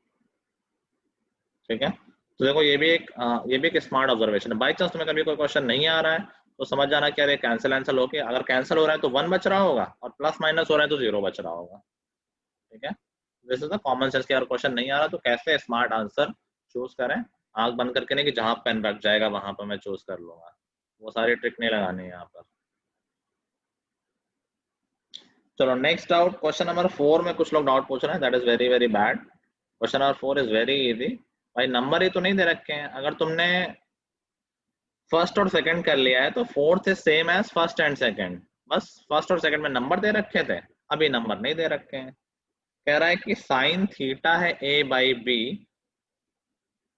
ठीक है, तो देखो ये भी एक स्मार्ट ऑब्जर्वेशन है। बाई चांस तुम्हें कभी कोई क्वेश्चन नहीं आ रहा है तो समझ जाना कि अरे कैंसिल होके, अगर कैंसिल हो रहा है तो 1 बच रहा होगा और प्लस माइनस हो रहा है तो 0 बच रहा होगा। ठीक है, this is the common sense कि अगर क्वेश्चन नहीं आ रहा तो कैसे स्मार्ट आंसर चूज करें, आंख बंद करके नहीं कि जहां पेन रख जाएगा वहां पर मैं चूज कर लूंगा, वो सारी ट्रिक नहीं लगानी है यहाँ पर। चलो नेक्स्ट डाउट, क्वेश्चन नंबर 4 में कुछ लोग डाउट पूछ रहे हैं, that is very very bad. Question number 4 is very easy. भाई नंबर ही तो नहीं दे रखे हैं, अगर तुमने फर्स्ट और सेकंड कर लिया है तो fourth is same as first and second, बस फर्स्ट और सेकंड में नंबर दे रखे थे, अभी नंबर नहीं दे रखे हैं। कह रहा है कि साइन थीटा है a बाई बी,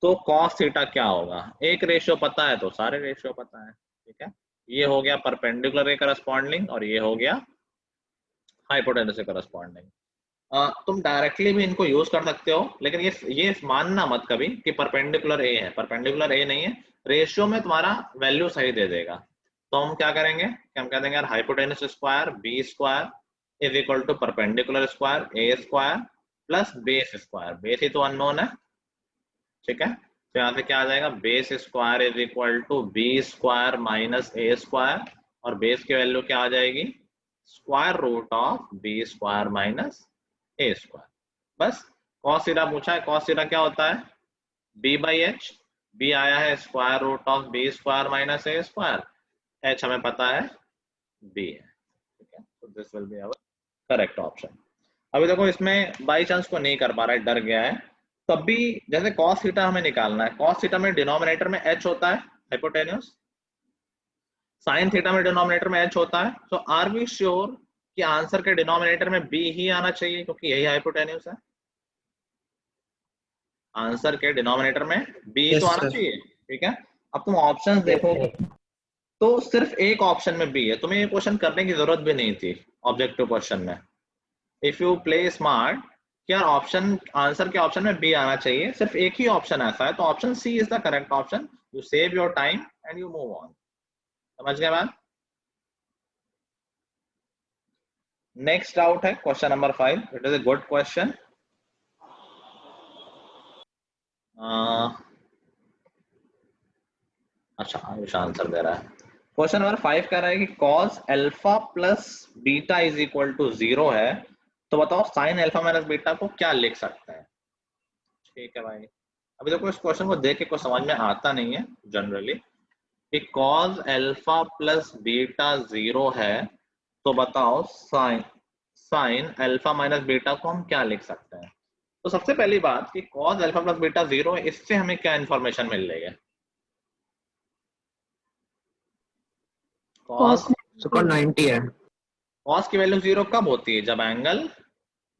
तो कॉस थीटा क्या होगा। एक रेशियो पता है तो सारे रेशियो पता है। ठीक है, ये हो गया परपेंडिकुलर के करस्पॉन्डिंग और ये हो गया हाइपोटेन्यूज के करस्पॉन्डिंग। तुम डायरेक्टली भी इनको यूज कर सकते हो, लेकिन ये मानना मत कभी कि परपेंडिकुलर ए है, परपेंडिकुलर ए नहीं है, रेशियो में तुम्हारा वैल्यू सही दे देगा। तो हम क्या करेंगे कि हम कह देंगे यार hypotenuse square B square is equal to perpendicular square A square plus base square, base ही तो अननोन है। ठीक है, तो यहाँ से क्या आ जाएगा, base square is equal to B square minus A square, और बेस की वैल्यू क्या आ जाएगी, square root of B square minus A square. बस कॉस थीटा पूछा है, कॉस थीटा क्या होता है, बी बाई एच, बी आया है square root of B square minus A square, H हमें पता है बी है। ठीक है, तो this will be our correct option. अभी देखो इसमें बाई चांस को नहीं कर पा रहा है, डर गया है, तब भी जैसे cos थीटा हमें निकालना है, cos थीटा में डिनोमिनेटर में h होता है हाइपोटेन्यूज, sin थीटा में डिनोमिनेटर में h होता है, तो आर वी श्योर कि आंसर के डिनोमिनेटर में b ही आना चाहिए क्योंकि यही हाइपोटेन्यूज है। आंसर के डिनोमिनेटर में b Yes, तो आना sir. चाहिए। ठीक है, अब तुम ऑप्शंस देखोगे तो सिर्फ एक ऑप्शन में b है, तुम्हें ये क्वेश्चन करने की जरूरत भी नहीं थी ऑब्जेक्टिव क्वेश्चन में। इफ यू प्ले स्मार्ट यार ऑप्शन आंसर के ऑप्शन में बी आना चाहिए, सिर्फ एक ही ऑप्शन ऐसा है, तो option C is the correct option. You save your time and you move on. समझ गए बात। नेक्स्ट डाउट है question number 5, it is a good question. अच्छा आयुष आंसर दे रहा है। क्वेश्चन नंबर 5 कह रहा है कि cos alpha plus beta is equal to 0 है, तो बताओ साइन अल्फा माइनस बीटा को क्या लिख सकते हैं। ठीक है भाई, अभी देखो इस क्वेश्चन को देख के कुछ समझ में आता नहीं है जनरली कि cos अल्फा प्लस बीटा 0 है, तो बताओ साइन अल्फा माइनस बीटा को हम क्या लिख सकते हैं। तो सबसे पहली बात कि cos अल्फा प्लस बीटा 0 है, इससे हमें क्या इंफॉर्मेशन मिल रही है। cos So called 90 है। cos की वैल्यू 0 कब होती है, जब एंगल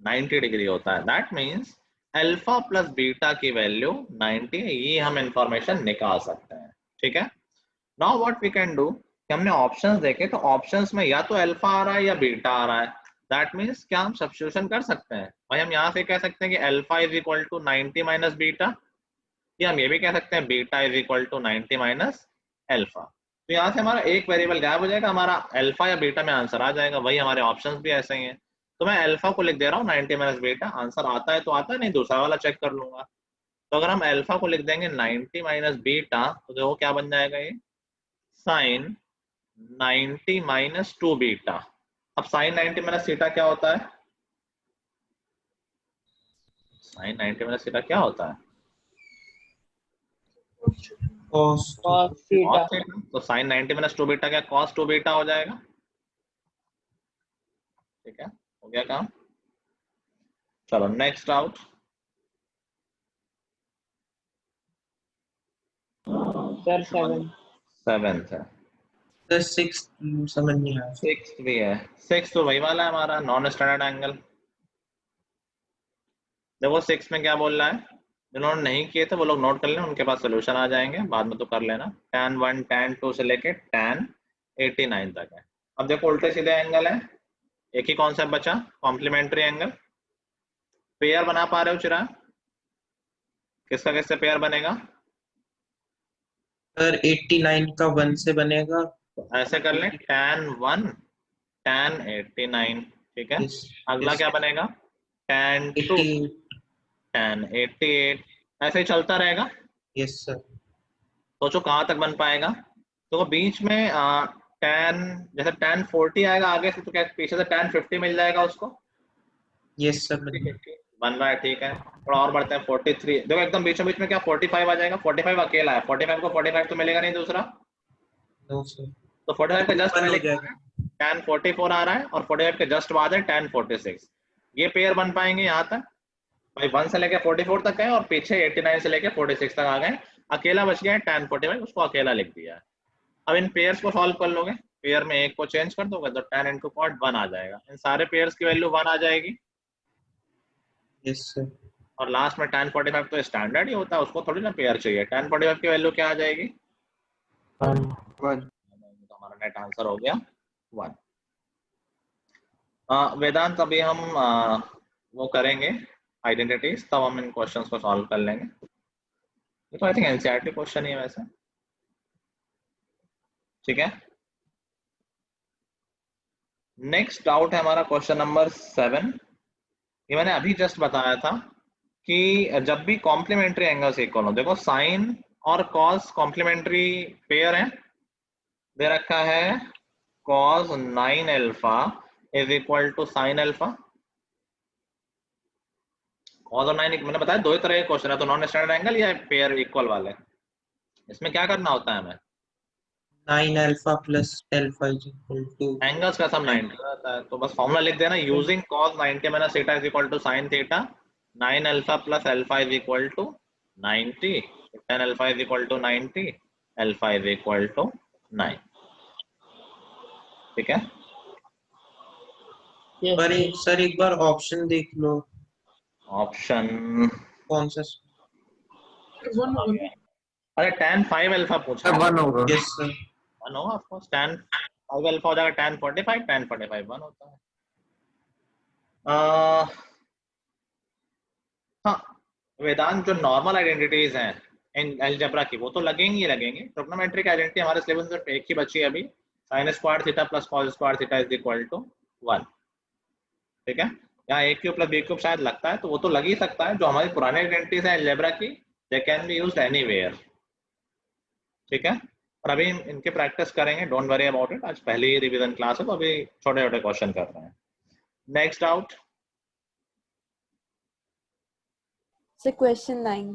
90 डिग्री होता है। That means alpha plus beta की वैल्यू 90 है, ये हम इंफॉर्मेशन निकाल सकते हैं। ठीक है, now what we can do, हमने ऑप्शंस देखे तो ऑप्शंस में या तो अल्फा आ रहा है या बीटा आ रहा है, दैट मीन्स क्या हम सब्स्टिट्यूशन कर सकते हैं। भाई हम यहाँ से कह सकते हैं कि अल्फा इज इक्वल टू 90 माइनस बीटा, या हम ये भी कह सकते हैं बीटा इज इक्वल टू 90 माइनस अल्फा। तो यहाँ से हमारा एक वेरिएबल गायब हो जाएगा, हमारा अल्फा या बीटा में आंसर आ जाएगा। वही हमारे ऑप्शंस भी ऐसे ही हैं, तो मैं अल्फा को लिख दे रहा हूँ 90 माइनस बीटा, आंसर आता है तो आता है, नहीं दूसरा वाला चेक कर लूंगा। तो अगर हम अल्फा को लिख देंगे 90 माइनस बीटा, तो देखो क्या बन जाएगा, ये साइन 90 माइनस 2 बीटा। अब साइन 90 माइनस थीटा क्या होता है, साइन 90 माइनस थीटा क्या होता है, cos cos थीटा। तो साइन 90 माइनस 2 बीटा क्या cos 2 बीटा हो जाएगा। ठीक है, हो गया काम। चलो नेक्स्ट आउट, सर 7th है, the 6th समझ नहीं आया। 6th भी है, 6th तो वही वाला है हमारा नॉन स्टैंडर्ड एंगल। देखो 6 में क्या बोल रहा है, जिन्होंने नहीं किए थे वो लोग नोट कर लें, उनके पास सोल्यूशन आ जाएंगे, बाद में तो कर लेना। tan 1 tan 2 से लेके tan 89 तक है। अब देखो उल्टे सीधे एंगल है, एक ही कॉन्सेप्ट बचा, कॉम्प्लीमेंट्री एंगल। पेयर बना पा रहे हो चिराग? किसका किससे पेयर बनेगा? सर 89 का 1 से बनेगा। तो ऐसे कर लें, tan 1 tan 89, ठीक है। यस अगला यस क्या बनेगा? tan 2 88। tan 88, ऐसे ही चलता रहेगा। Yes sir. सोचो कहाँ तक बन पाएगा। तो बीच में tan, जैसे tan 40 आएगा आगे से, तो क्या पीछे से tan 50 मिल जाएगा उसको? यस सर बन रहा है, ठीक है। थोड़ा और बढ़ते हैं, 43, देखो एकदम बीचों बीच में क्या 45 आ जाएगा। 45 अकेला है, 45 को 45 तो मिलेगा नहीं दूसरा, नो सर। तो 45 के जस्ट 1 हो पहले जाएगा। tan 44 आ रहा है और 45 के जस्ट बाद है tan 46। ये पेयर बन पाएंगे यहाँ तक भाई, 1 से लेके 44 तक है और पीछे 89 से लेके 46 तक आ गए। अकेला बच गया है tan 45, उसको अकेला लिख दिया है। अब इन पेयर्स को सॉल्व कर लोगे, पेयर में एक को चेंज कर दोगे तो tan into cot 1 आ जाएगा। इन सारे पेयर्स की वैल्यू 1 आ जाएगी। Yes sir. और लास्ट में tan 45 तो स्टैंडर्ड ही होता है, उसको थोड़ी ना पेयर चाहिए। tan 45 की वैल्यू क्या आ जाएगी? 1 तो हमारा नेट आंसर हो गया 1। वेदांत अभी हम वो करेंगे आइडेंटिटीज, तब हम इन क्वेश्चंस को सॉल्व कर लेंगे। ये तो आई थिंक एनसीईआरटी क्वेश्चन ही है वैसे, ठीक है। नेक्स्ट डाउट है हमारा क्वेश्चन नंबर 7। ये मैंने अभी जस्ट बताया था कि जब भी कॉम्प्लीमेंट्री एंगल्स इक्वल हो, देखो साइन और कॉस कॉम्प्लीमेंट्री पेयर है, दे रखा है cos 9 alpha is equal to sin alpha. cos और 9 मैंने बताया दो ही तरह के क्वेश्चन है, तो नॉन स्टैंडर्ड एंगल या पेयर इक्वल वाले। इसमें क्या करना होता है हमें? 9 alpha plus alpha is equal two angles का सम 90 रहता है, तो बस फॉर्मूला लिख देना, using cos 90 minus theta is equal to sin theta, 9 alpha plus alpha is equal to 90, 10 alpha is equal to 90, alpha is equal to 9, ठीक है। Yes, पर yes. सर एक बार ऑप्शन देख लो, ऑप्शन कौन सा। 1 होगा ना? अरे tan 5 अल्फा पूछा है, 1 होगा। Yes sir. 1 होगा ऑफ कोर्स। tan 5 अल्फा हो जाएगा tan 45, tan 45 1 होता है। हाँ, वेदांत जो नॉर्मल आइडेंटिटीज हैं इन अलजेब्रा की वो तो लगेंगी ही लगेंगी। ट्रिग्नोमेट्रिक आइडेंटिटी हमारे सिलेबस में सिर्फ एक ही बची है अभी, sin square theta plus cos square theta is equal to 1, ठीक है। यहाँ a cube plus b cube शायद लगता है, तो वो तो लग ही सकता है। जो हमारी पुरानी आइडेंटिटीज है अलजेब्रा की, they can be used anywhere, ठीक है। और अभी इनके प्रैक्टिस करेंगे, डोंट वरी अबाउट इट। आज पहली ही रिवीजन क्लास है, तो अभी छोटे छोटे क्वेश्चन कर रहे हैं। Next out So question 9.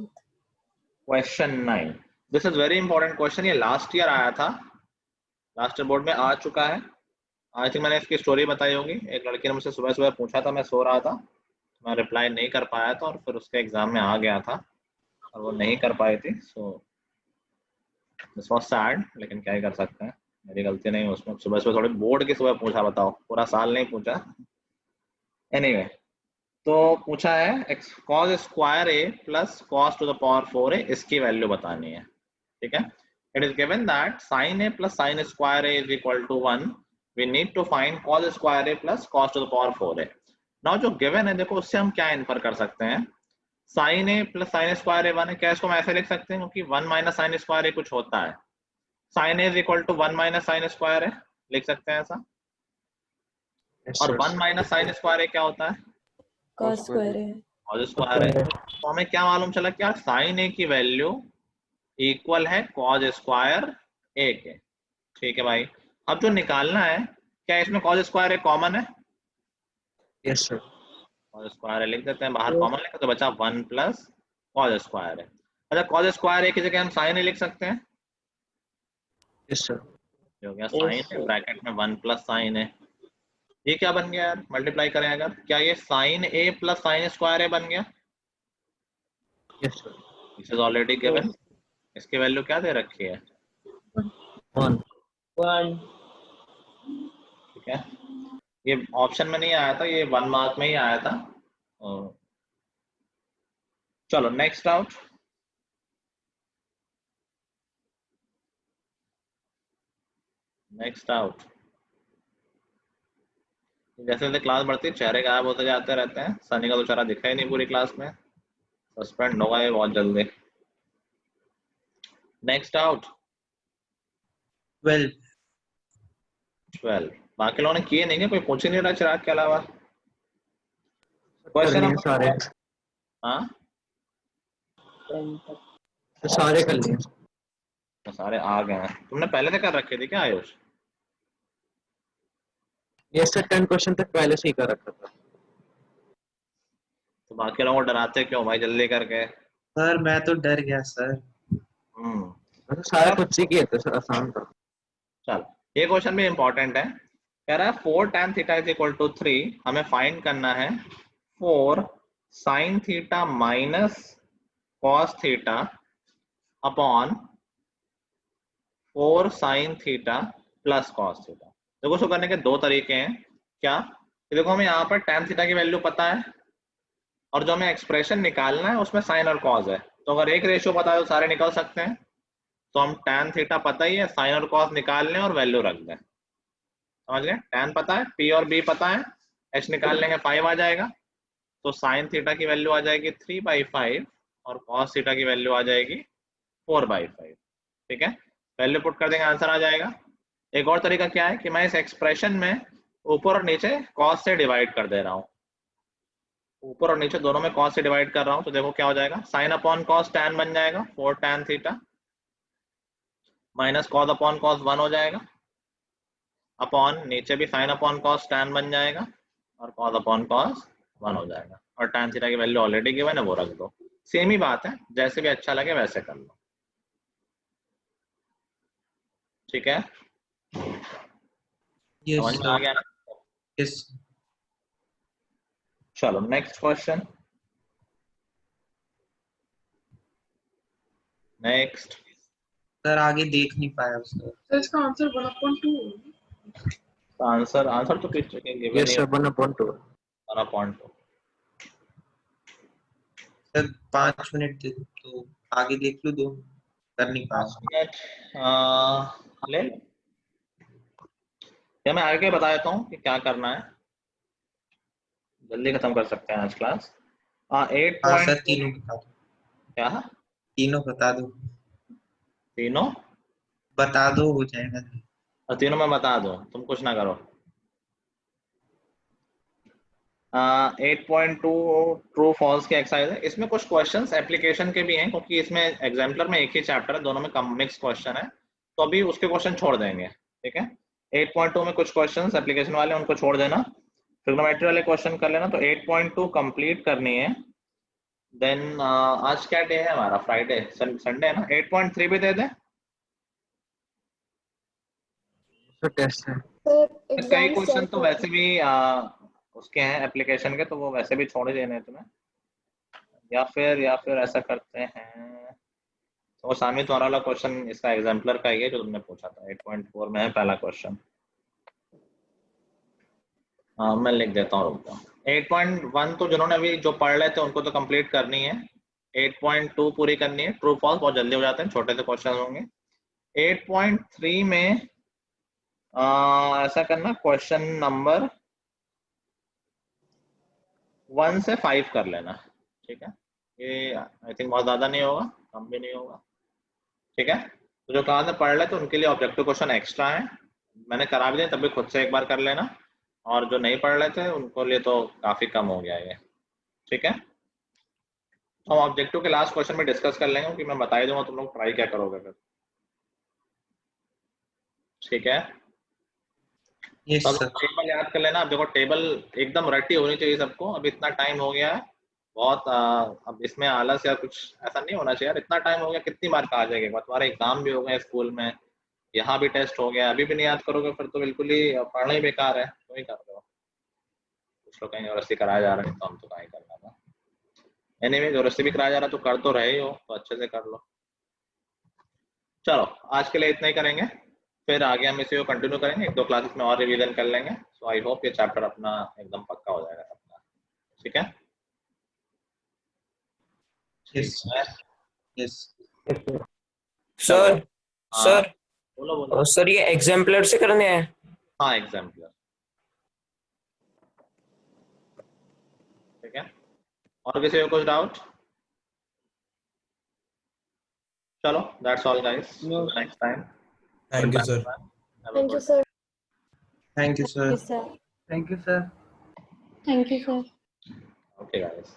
Question 9। This is very important question. ये लास्ट ईयर आया था, लास्ट ईयर बोर्ड में आ चुका है। आई थिंक मैंने इसकी स्टोरी बताई होगी। एक लड़की ने मुझसे सुबह सुबह पूछा था, मैं सो रहा था, मैं रिप्लाई नहीं कर पाया था और फिर उसके एग्जाम में आ गया था और वो नहीं कर पाई थी। सो दिस वाज सैड, लेकिन क्या ही कर सकते हैं, मेरी गलती नहीं है उसमें। सुबह सुबह थोड़ी बोर्ड की सुबह पूछा, बताओ, पूरा साल नहीं पूछा। एनीवे, तो पूछा है cos square a plus cos to the power 4a, इसकी वैल्यू बतानी है, ठीक है। It is given that sin a plus sin square a is equal to 1, we need to find cos square a plus cos to the power 4a। Now जो given है, देखो उससे हम क्या इन्फर कर सकते हैं। sin a plus sin square a 1 है, क्या इसको हम ऐसे लिख सकते हैं, क्योंकि 1 माइनस sin स्क्वायर a कुछ होता है। sin a is equal to 1 minus sin square a, लिख सकते हैं ऐसा। Yes, और sir. 1 minus sin square a क्या होता है? Cos square है। cos स्क्वायर है। तो हमें क्या मालूम चला, क्या sin a की वैल्यू इक्वल है cos स्क्वायर a के, ठीक है भाई। अब जो निकालना है, क्या इसमें cos स्क्वायर a कॉमन है? Yes, sir. cos square a लिख देते हैं, बाहर कॉमन लिखा तो बचा 1 प्लस cos स्क्वायर a। अच्छा, cos स्क्वायर a की जगह हम sin a लिख सकते हैं, Yes, sir. ये हो गया Yes, sin a, sir. Bracket में 1 प्लस sin a। ये क्या बन गया यार, मल्टीप्लाई करें अगर, क्या ये sin a plus sin square a बन गया? Yes, sir. This is already given. इसकी वैल्यू क्या दे रखी है? 1. 1. ठीक है, ये ऑप्शन में नहीं आया था, ये 1 मार्क में ही आया था। चलो नेक्स्ट आउट। नेक्स्ट आउट जैसे जैसे क्लास बढ़ती है चेहरे गायब होते जाते रहते हैं। सनी का तो चेहरा दिखा ही नहीं पूरी क्लास में, सस्पेंड होगा ये बहुत जल्दी। Next out 12 12। बाकी लोगों ने किए नहीं क्या? कोई पूछ ही नहीं रहा चिराग के अलावा। कर क्वेश्चन लिए नंबर सारे, हाँ 10 तक सारे कर लिए। तो सारे आ गए हैं। तुमने पहले से कर रखे थे क्या आयुष? ये से 10 क्वेश्चन तक पहले से ही कर रखा था। तो बाकी लोगों को डराते क्यों भाई, जल्दी करके। सर मैं तो डर गया सर। मतलब सारा खुद से किए थे सर, आसान था। चल ये क्वेश्चन भी इंपॉर्टेंट है। कह रहा है 4 tan theta is equal to 3, हमें फाइंड करना है 4 sin theta minus cos theta upon 4 sin theta plus cos theta. देखो इसको करने के दो तरीके हैं। क्या? देखो हमें यहाँ पर tan थीटा की वैल्यू पता है और जो हमें एक्सप्रेशन निकालना है उसमें साइन और कॉस है। तो अगर एक रेशियो पता है तो सारे निकल सकते हैं। तो हम tan थीटा पता ही है, साइन और कॉस निकाल लें और वैल्यू रख दें। समझ गए? tan पता है, p और b पता है, h निकाल लेंगे 5 आ जाएगा। तो साइन थीटा की वैल्यू आ जाएगी 3/5 और कॉस थीटा की वैल्यू आ जाएगी 4/5। ठीक है, वैल्यू पुट कर देंगे, आंसर आ जाएगा। एक और तरीका क्या है कि मैं इस एक्सप्रेशन में ऊपर और नीचे कॉस से डिवाइड कर दे रहा हूँ। ऊपर और नीचे दोनों में कॉस से डिवाइड कर रहा हूँ। तो देखो क्या हो जाएगा, साइन अपॉन कॉस tan बन जाएगा 4 tan theta, minus cos upon cos 1 हो जाएगा, अपॉन नीचे भी साइन अपॉन कॉस tan बन जाएगा और कॉस अपॉन कॉस 1 हो जाएगा। और tan थीटा की वैल्यू ऑलरेडी गिवन है, वो रख दो। सेम ही बात है, जैसे भी अच्छा लगे वैसे कर लो। ठीक है, यस समझ में आ गया ना? यस चलो नेक्स्ट क्वेश्चन। नेक्स्ट सर आगे देख नहीं पाया उसका। सर इसका आंसर 1/2 आंसर तो किस जगह गिवन यस ही सर 1/2। 1/2। सर 5 मिनट दे दो तो आगे देख लो, दो कर नहीं पाया। 5 मिनट ले लो। या मैं आगे बता देता हूँ कि क्या करना है, जल्दी खत्म कर सकते हैं आज क्लास। 8 हाँ सर पॉइंट तीनों बता दो, क्या? तीनों बता दो, तीनों? बता दो हो जाएगा। और तीनों में बता दो, तुम कुछ ना करो। 8.2 ट्रू फॉल्स की एक्सरसाइज है। इसमें कुछ क्वेश्चंस एप्लीकेशन के भी हैं क्योंकि इसमें एग्जाम्पलर में एक ही चैप्टर है, दोनों में मिक्स क्वेश्चन है, तो अभी उसके क्वेश्चन छोड़ देंगे। ठीक है, 8.2 में कुछ क्वेश्चंस एप्लीकेशन वाले उनको छोड़ देना, ट्रिग्नोमेट्री वाले क्वेश्चन कर लेना। तो 8.2 कंप्लीट करनी है। देन आज क्या डे है हमारा? फ्राइडे, संडे है ना। 8.3 भी दे दें। सर टेस्ट है। सर कई एग्जाम क्वेश्चन तो स्टार्ट वैसे भी उसके हैं एप्लीकेशन के, तो वो वैसे भी छोड़ ही देने हैं तुम्हें। या फिर ऐसा करते हैं, तो वो सामने तुम्हारा वाला क्वेश्चन इसका एग्जाम्पलर का ही है जो तुमने पूछा था। 8.4 में है पहला क्वेश्चन। हाँ मैं लिख देता हूँ, रुक जाओ। 8.1 तो जिन्होंने अभी जो पढ़ रहे थे उनको तो कंप्लीट करनी है। 8.2 पूरी करनी है। ट्रू फॉल्स बहुत जल्दी हो जाते हैं, छोटे से क्वेश्चन होंगे। 8.3 में ऐसा करना, क्वेश्चन नंबर 1 से 5 कर लेना। ठीक है, ये आई थिंक बहुत ज्यादा नहीं होगा, कम भी नहीं होगा। ठीक है, तो जो कहाँ से पढ़ रहे थे उनके लिए ऑब्जेक्टिव क्वेश्चन एक्स्ट्रा है, मैंने करा भी दिया, तब भी खुद से एक बार कर लेना। और जो नहीं पढ़ रहे थे उनको लिए तो काफी कम हो गया ये। ठीक है, तो हम ऑब्जेक्टिव के लास्ट क्वेश्चन में डिस्कस कर लेंगे कि मैं बता ही दूंगा तुम लोग ट्राई क्या करोगे फिर। ठीक है, यस तो अब सर। टेबल याद कर लेना। अब देखो टेबल एकदम रटी होनी चाहिए सबको। अब इतना टाइम हो गया है बहुत, अब इसमें आलस या कुछ ऐसा नहीं होना चाहिए यार। इतना टाइम हो गया, कितनी बार कहा जाएगा एक बार? तुम्हारे एग्जाम भी हो गए स्कूल में, यहाँ भी टेस्ट हो गया, अभी भी नहीं याद करोगे फिर तो बिल्कुल ही पढ़ना ही बेकार है। तो ही कर रहे हो, कुछ लोग कहीं जबरदस्ती कराया जा रहा है, तो हम तो कहीं करना था। एनीवे जबरदस्ती भी कराया जा रहा है तो कर तो रहे हो, तो अच्छे से कर लो। चलो आज के लिए इतना ही करेंगे, फिर आगे हम इसे कंटिन्यू करेंगे, 1-2 क्लासेस में और रिवीजन कर लेंगे। सो आई होप ये चैप्टर अपना एकदम पक्का हो जाएगा सबका। ठीक है, यस ठीक है। यस सर हाँ सर बोलो बोलो। सर ये एग्जाम्पलर से करने हैं? हाँ एग्जाम्पलर। ठीक है, और किसी को कुछ डाउट? चलो, that's all guys. Next time. Thank you, sir. Thank you, sir. Thank you, sir. Yes, sir. Thank you, sir. Thank you, sir. Okay guys.